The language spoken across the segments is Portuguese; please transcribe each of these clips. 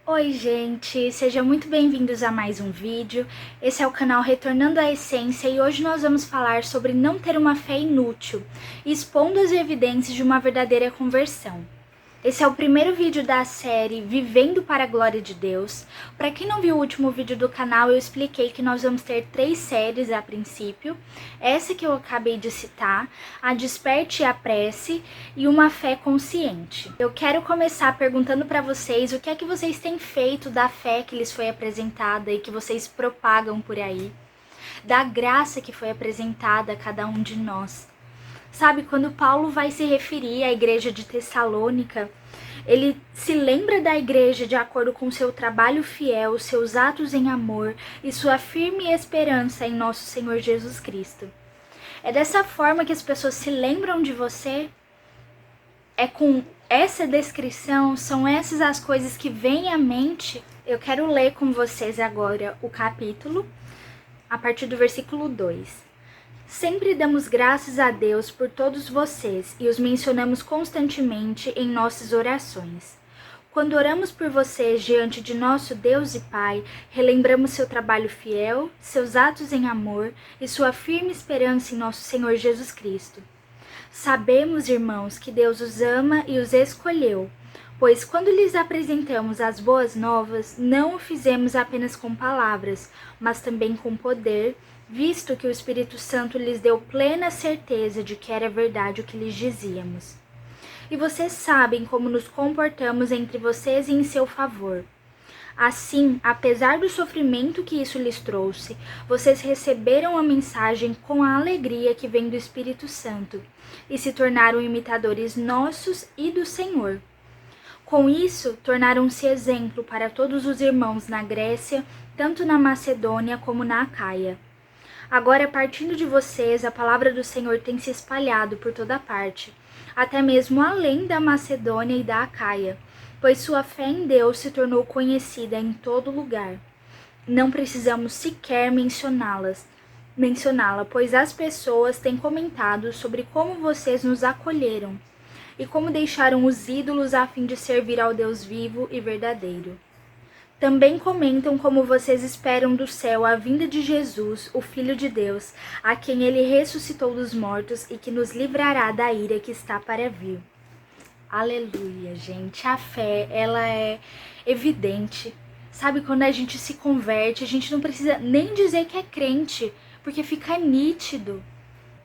Oi gente, sejam muito bem-vindos a mais um vídeo. Esse é o canal Retornando à Essência e hoje nós vamos falar sobre não ter uma fé inútil, expondo as evidências de uma verdadeira conversão. Esse é o primeiro vídeo da série Vivendo para a Glória de Deus. Para quem não viu o último vídeo do canal, eu expliquei que nós vamos ter 3 séries a princípio. Essa que eu acabei de citar, a Desperte e a Prece e uma Fé Consciente. Eu quero começar perguntando para vocês o que é que vocês têm feito da fé que lhes foi apresentada e que vocês propagam por aí, da graça que foi apresentada a cada um de nós. Sabe, quando Paulo vai se referir à igreja de Tessalônica, ele se lembra da igreja de acordo com seu trabalho fiel, seus atos em amor e sua firme esperança em nosso Senhor Jesus Cristo. É dessa forma que as pessoas se lembram de você? É com essa descrição, são essas as coisas que vêm à mente? Eu quero ler com vocês agora o capítulo, a partir do versículo 2. Sempre damos graças a Deus por todos vocês e os mencionamos constantemente em nossas orações. Quando oramos por vocês diante de nosso Deus e Pai, relembramos seu trabalho fiel, seus atos em amor e sua firme esperança em nosso Senhor Jesus Cristo. Sabemos, irmãos, que Deus os ama e os escolheu, pois quando lhes apresentamos as boas novas, não o fizemos apenas com palavras, mas também com poder, visto que o Espírito Santo lhes deu plena certeza de que era verdade o que lhes dizíamos. E vocês sabem como nos comportamos entre vocês e em seu favor. Assim, apesar do sofrimento que isso lhes trouxe, vocês receberam a mensagem com a alegria que vem do Espírito Santo e se tornaram imitadores nossos e do Senhor. Com isso, tornaram-se exemplo para todos os irmãos na Grécia, tanto na Macedônia como na Acaia. Agora, partindo de vocês, a palavra do Senhor tem se espalhado por toda parte, até mesmo além da Macedônia e da Acaia, pois sua fé em Deus se tornou conhecida em todo lugar. Não precisamos sequer mencioná-la, pois as pessoas têm comentado sobre como vocês nos acolheram e como deixaram os ídolos a fim de servir ao Deus vivo e verdadeiro. Também comentam como vocês esperam do céu a vinda de Jesus, o Filho de Deus, a quem ele ressuscitou dos mortos e que nos livrará da ira que está para vir. Aleluia, gente. A fé, ela é evidente. Sabe, quando a gente se converte, a gente não precisa nem dizer que é crente, porque fica nítido.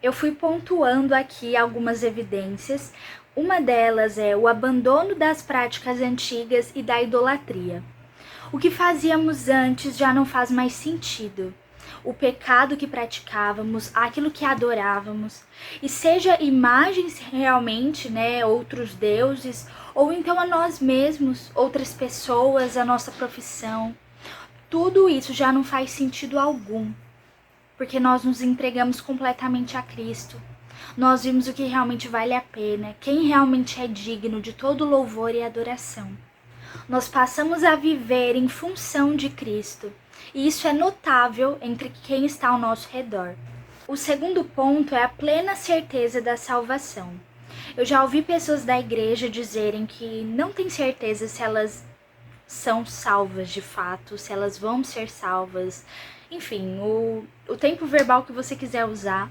Eu fui pontuando aqui algumas evidências. Uma delas é o abandono das práticas antigas e da idolatria. O que fazíamos antes já não faz mais sentido. O pecado que praticávamos, aquilo que adorávamos, e seja imagens realmente, outros deuses, ou então a nós mesmos, outras pessoas, a nossa profissão, tudo isso já não faz sentido algum, porque nós nos entregamos completamente a Cristo. Nós vimos o que realmente vale a pena, quem realmente é digno de todo louvor e adoração. Nós passamos a viver em função de Cristo, e isso é notável entre quem está ao nosso redor. O segundo ponto é a plena certeza da salvação. Eu já ouvi pessoas da igreja dizerem que não têm certeza se elas são salvas de fato, se elas vão ser salvas, enfim, o tempo verbal que você quiser usar.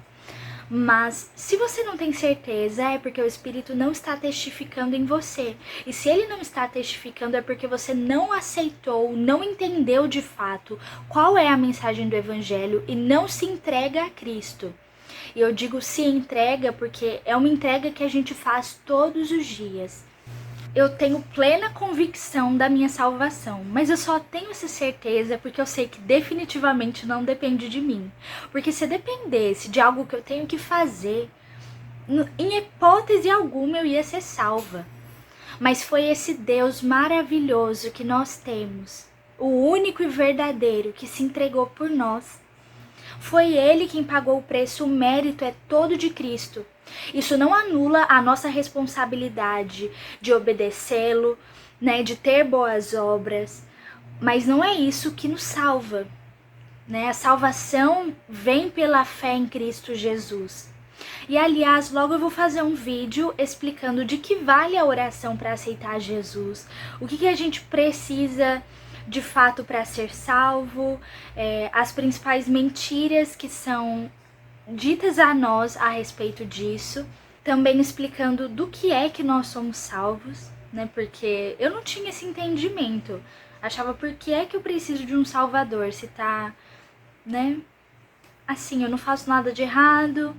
Mas se você não tem certeza, é porque o Espírito não está testificando em você. E se ele não está testificando, é porque você não aceitou, não entendeu de fato qual é a mensagem do Evangelho e não se entrega a Cristo. E eu digo se entrega porque é uma entrega que a gente faz todos os dias. Eu tenho plena convicção da minha salvação, mas eu só tenho essa certeza porque eu sei que definitivamente não depende de mim. Porque se dependesse de algo que eu tenho que fazer, em hipótese alguma eu ia ser salva. Mas foi esse Deus maravilhoso que nós temos, o único e verdadeiro que se entregou por nós. Foi ele quem pagou o preço, o mérito é todo de Cristo. Isso não anula a nossa responsabilidade de obedecê-lo, de ter boas obras, mas não é isso que nos salva. A salvação vem pela fé em Cristo Jesus. E aliás, logo eu vou fazer um vídeo explicando de que vale a oração para aceitar Jesus, o que a gente precisa de fato para ser salvo, as principais mentiras que são ditas a nós a respeito disso, também explicando do que é que nós somos salvos, né? Porque eu não tinha esse entendimento, achava por que é que eu preciso de um salvador, se tá, né? Assim, eu não faço nada de errado.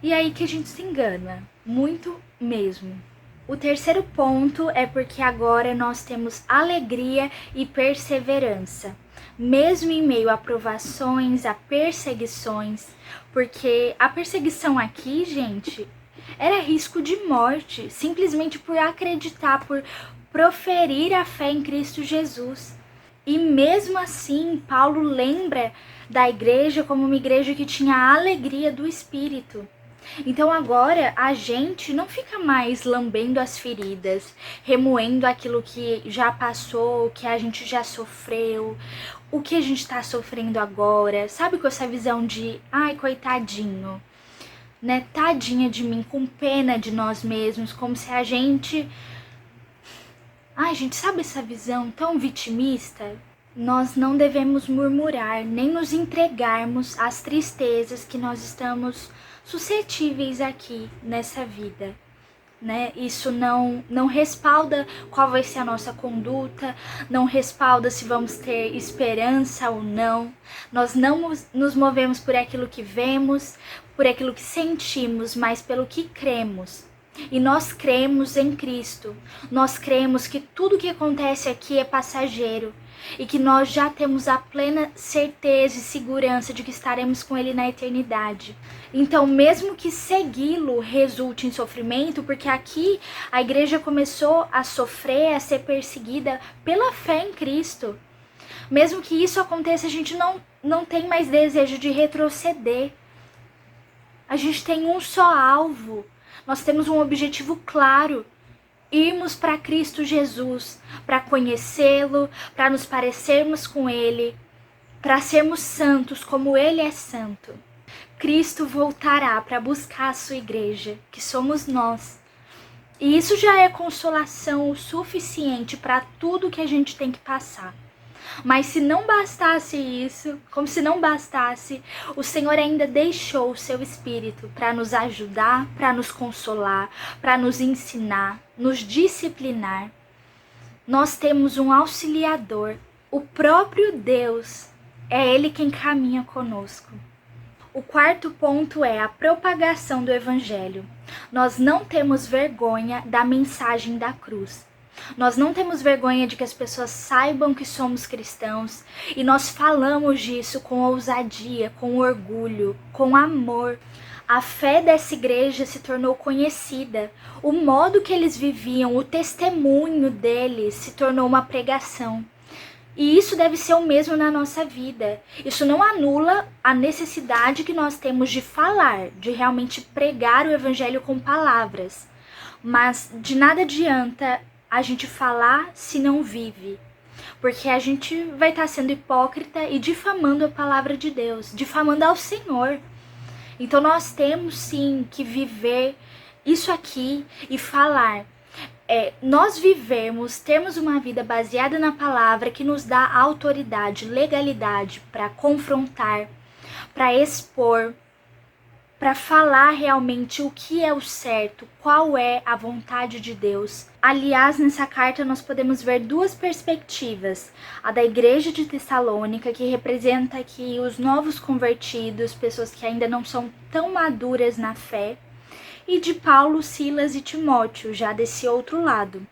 E aí que a gente se engana, muito mesmo. O terceiro ponto é porque agora nós temos alegria e perseverança, mesmo em meio a provações, a perseguições, porque a perseguição aqui, gente, era risco de morte, simplesmente por acreditar, por proferir a fé em Cristo Jesus. E mesmo assim, Paulo lembra da igreja como uma igreja que tinha a alegria do Espírito. Então agora a gente não fica mais lambendo as feridas, remoendo aquilo que já passou, que a gente já sofreu, o que a gente está sofrendo agora, sabe, com essa visão de, ai, coitadinho, né, tadinha de mim, com pena de nós mesmos, como se a gente... Ai, gente, sabe essa visão tão vitimista? Nós não devemos murmurar, nem nos entregarmos às tristezas que nós estamos suscetíveis aqui nessa vida, né? Isso não respalda qual vai ser a nossa conduta, não respalda se vamos ter esperança ou não. Nós não nos movemos por aquilo que vemos, por aquilo que sentimos, mas pelo que cremos. E nós cremos em Cristo, nós cremos que tudo que acontece aqui é passageiro e que nós já temos a plena certeza e segurança de que estaremos com Ele na eternidade. Então, mesmo que segui-lo resulte em sofrimento, porque aqui a igreja começou a sofrer, a ser perseguida pela fé em Cristo. Mesmo que isso aconteça, a gente não tem mais desejo de retroceder. A gente tem um só alvo. Nós temos um objetivo claro, irmos para Cristo Jesus, para conhecê-lo, para nos parecermos com Ele, para sermos santos como Ele é santo. Cristo voltará para buscar a sua igreja, que somos nós. E isso já é consolação o suficiente para tudo que a gente tem que passar. Mas se não bastasse isso, como se não bastasse, o Senhor ainda deixou o seu Espírito para nos ajudar, para nos consolar, para nos ensinar, nos disciplinar. Nós temos um auxiliador, o próprio Deus, é Ele quem caminha conosco. O quarto ponto é a propagação do Evangelho. Nós não temos vergonha da mensagem da cruz. Nós não temos vergonha de que as pessoas saibam que somos cristãos e nós falamos disso com ousadia, com orgulho, com amor. A fé dessa igreja se tornou conhecida. O modo que eles viviam, o testemunho deles se tornou uma pregação. E isso deve ser o mesmo na nossa vida. Isso não anula a necessidade que nós temos de falar, de realmente pregar o evangelho com palavras. Mas de nada adianta a gente falar se não vive, porque a gente vai estar sendo hipócrita e difamando a palavra de Deus, difamando ao Senhor. Então nós temos sim que viver isso aqui e falar. Nós vivemos, temos uma vida baseada na palavra que nos dá autoridade, legalidade para confrontar, para expor, para falar realmente o que é o certo, qual é a vontade de Deus. Aliás, nessa carta nós podemos ver duas perspectivas. A da igreja de Tessalônica, que representa aqui os novos convertidos, pessoas que ainda não são tão maduras na fé, e de Paulo, Silas e Timóteo, já desse outro lado.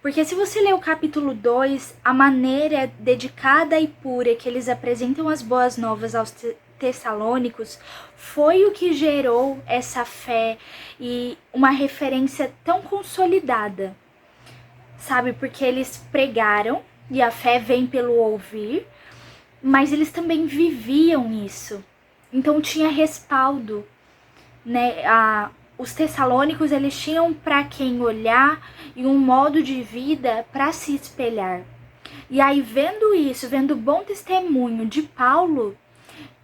Porque se você ler o capítulo 2, a maneira dedicada e pura que eles apresentam as boas novas aos tessalônicos foi o que gerou essa fé e uma referência tão consolidada, sabe? Porque eles pregaram e a fé vem pelo ouvir, mas eles também viviam isso, então tinha respaldo, né? Os tessalônicos, eles tinham para quem olhar e um modo de vida para se espelhar. E aí, vendo isso, vendo o bom testemunho de Paulo,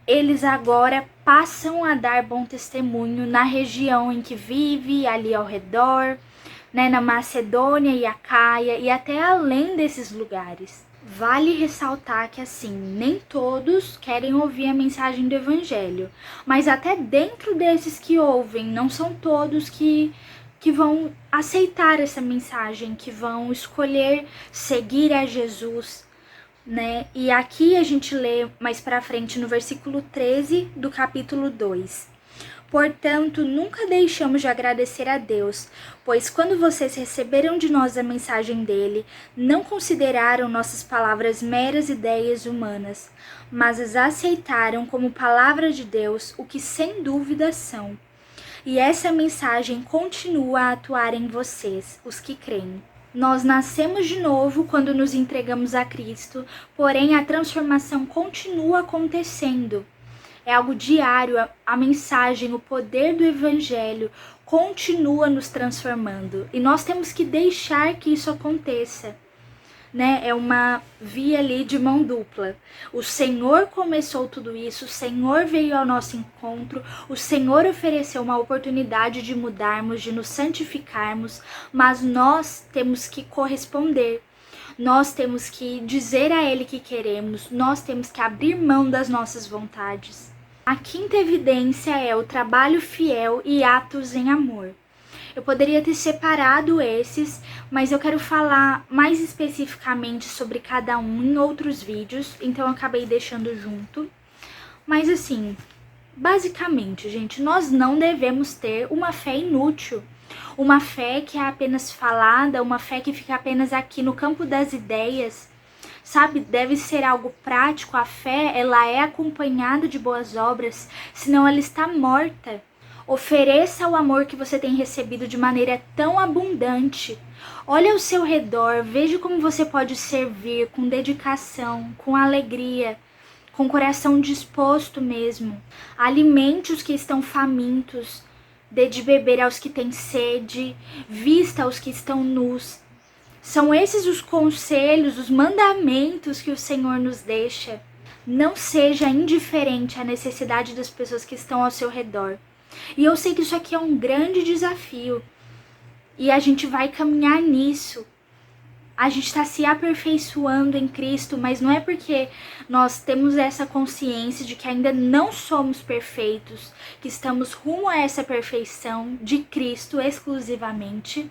eles agora passam a dar bom testemunho na região em que vive, ali ao redor, né, na Macedônia e Acaia e até além desses lugares. Vale ressaltar que, assim, nem todos querem ouvir a mensagem do Evangelho, mas até dentro desses que ouvem, não são todos que vão aceitar essa mensagem, que vão escolher seguir a Jesus, né? E aqui a gente lê mais pra frente no versículo 13 do capítulo 2. Portanto, nunca deixamos de agradecer a Deus, pois quando vocês receberam de nós a mensagem dele, não consideraram nossas palavras meras ideias humanas, mas as aceitaram como palavra de Deus, o que sem dúvida são. E essa mensagem continua a atuar em vocês, os que creem. Nós nascemos de novo quando nos entregamos a Cristo, porém a transformação continua acontecendo. É algo diário, a mensagem, o poder do Evangelho continua nos transformando. E nós temos que deixar que isso aconteça, né? É uma via ali de mão dupla. O Senhor começou tudo isso, o Senhor veio ao nosso encontro, o Senhor ofereceu uma oportunidade de mudarmos, de nos santificarmos, mas nós temos que corresponder. Nós temos que dizer a Ele que queremos, nós temos que abrir mão das nossas vontades. A quinta evidência é o trabalho fiel e atos em amor. Eu poderia ter separado esses, mas eu quero falar mais especificamente sobre cada um em outros vídeos, então eu acabei deixando junto. Mas assim, basicamente, gente, nós não devemos ter uma fé inútil. Uma fé que é apenas falada, uma fé que fica apenas aqui no campo das ideias. Sabe, deve ser algo prático. A fé, ela é acompanhada de boas obras, senão ela está morta. Ofereça o amor que você tem recebido de maneira tão abundante. Olha ao seu redor, veja como você pode servir com dedicação, com alegria, com coração disposto mesmo. Alimente os que estão famintos, dê de beber aos que têm sede, vista aos que estão nus. São esses os conselhos, os mandamentos que o Senhor nos deixa. Não seja indiferente à necessidade das pessoas que estão ao seu redor. E eu sei que isso aqui é um grande desafio. E a gente vai caminhar nisso. A gente está se aperfeiçoando em Cristo, mas não é porque nós temos essa consciência de que ainda não somos perfeitos, que estamos rumo a essa perfeição de Cristo exclusivamente,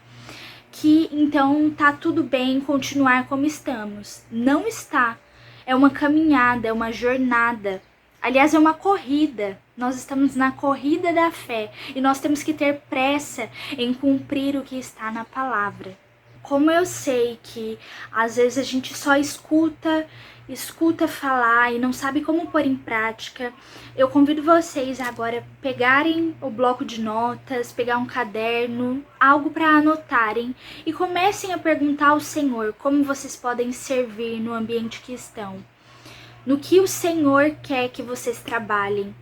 que então tá tudo bem continuar como estamos. Não está. É uma caminhada, é uma jornada. Aliás, é uma corrida. Nós estamos na corrida da fé e nós temos que ter pressa em cumprir o que está na palavra. Como eu sei que às vezes a gente só escuta falar e não sabe como pôr em prática, eu convido vocês agora a pegarem o bloco de notas, pegar um caderno, algo para anotarem e comecem a perguntar ao Senhor como vocês podem servir no ambiente que estão. No que o Senhor quer que vocês trabalhem.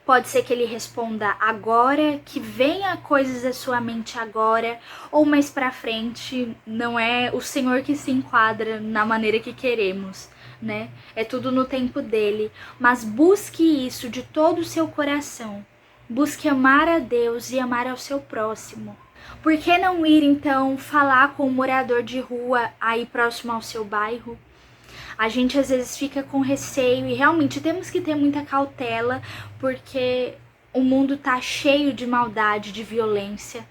Pode ser que ele responda agora, que venha coisas à sua mente agora, ou mais pra frente. Não é o Senhor que se enquadra na maneira que queremos, né? É tudo no tempo dele. Mas busque isso de todo o seu coração. Busque amar a Deus e amar ao seu próximo. Por que não ir, então, falar com um morador de rua aí próximo ao seu bairro? A gente às vezes fica com receio e realmente temos que ter muita cautela porque o mundo tá cheio de maldade, de violência.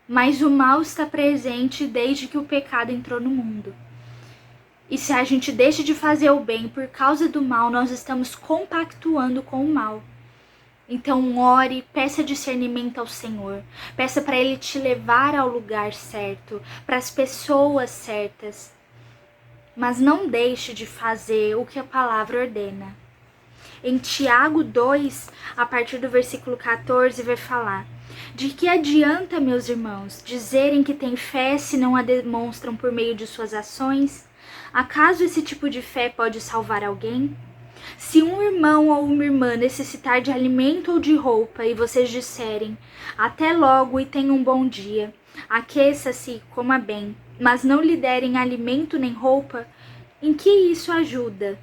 Mas o mal está presente desde que o pecado entrou no mundo. E se a gente deixa de fazer o bem por causa do mal, nós estamos compactuando com o mal. Então ore, peça discernimento ao Senhor. Peça para Ele te levar ao lugar certo, para as pessoas certas. Mas não deixe de fazer o que a palavra ordena. Em Tiago 2, a partir do versículo 14, vai falar: de que adianta, meus irmãos, dizerem que têm fé se não a demonstram por meio de suas ações? Acaso esse tipo de fé pode salvar alguém? Se um irmão ou uma irmã necessitar de alimento ou de roupa e vocês disserem: até logo e tenha um bom dia, aqueça-se, coma bem, mas não lhe derem alimento nem roupa, em que isso ajuda?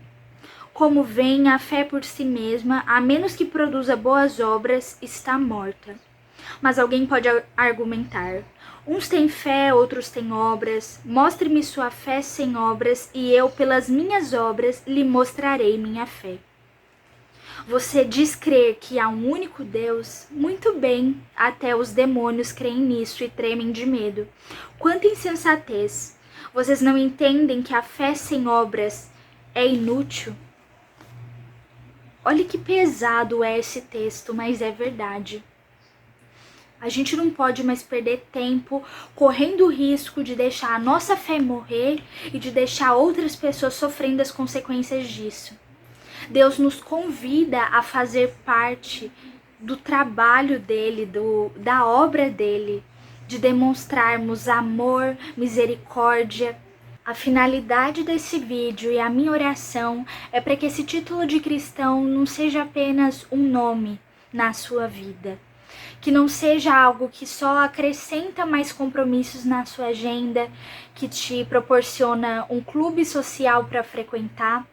Como vem, a fé por si mesma, a menos que produza boas obras, está morta. Mas alguém pode argumentar: uns têm fé, outros têm obras. Mostre-me sua fé sem obras, e eu, pelas minhas obras, lhe mostrarei minha fé. Você diz crer que há um único Deus? Muito bem, até os demônios creem nisso e tremem de medo. Quanta insensatez! Vocês não entendem que a fé sem obras é inútil? Olha que pesado é esse texto, mas é verdade. A gente não pode mais perder tempo correndo o risco de deixar a nossa fé morrer e de deixar outras pessoas sofrendo as consequências disso. Deus nos convida a fazer parte do trabalho dele, da obra dele, de demonstrarmos amor, misericórdia. A finalidade desse vídeo e a minha oração é para que esse título de cristão não seja apenas um nome na sua vida. Que não seja algo que só acrescenta mais compromissos na sua agenda, que te proporciona um clube social para frequentar.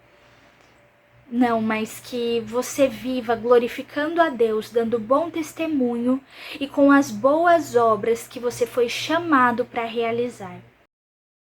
Não, mas que você viva glorificando a Deus, dando bom testemunho e com as boas obras que você foi chamado para realizar.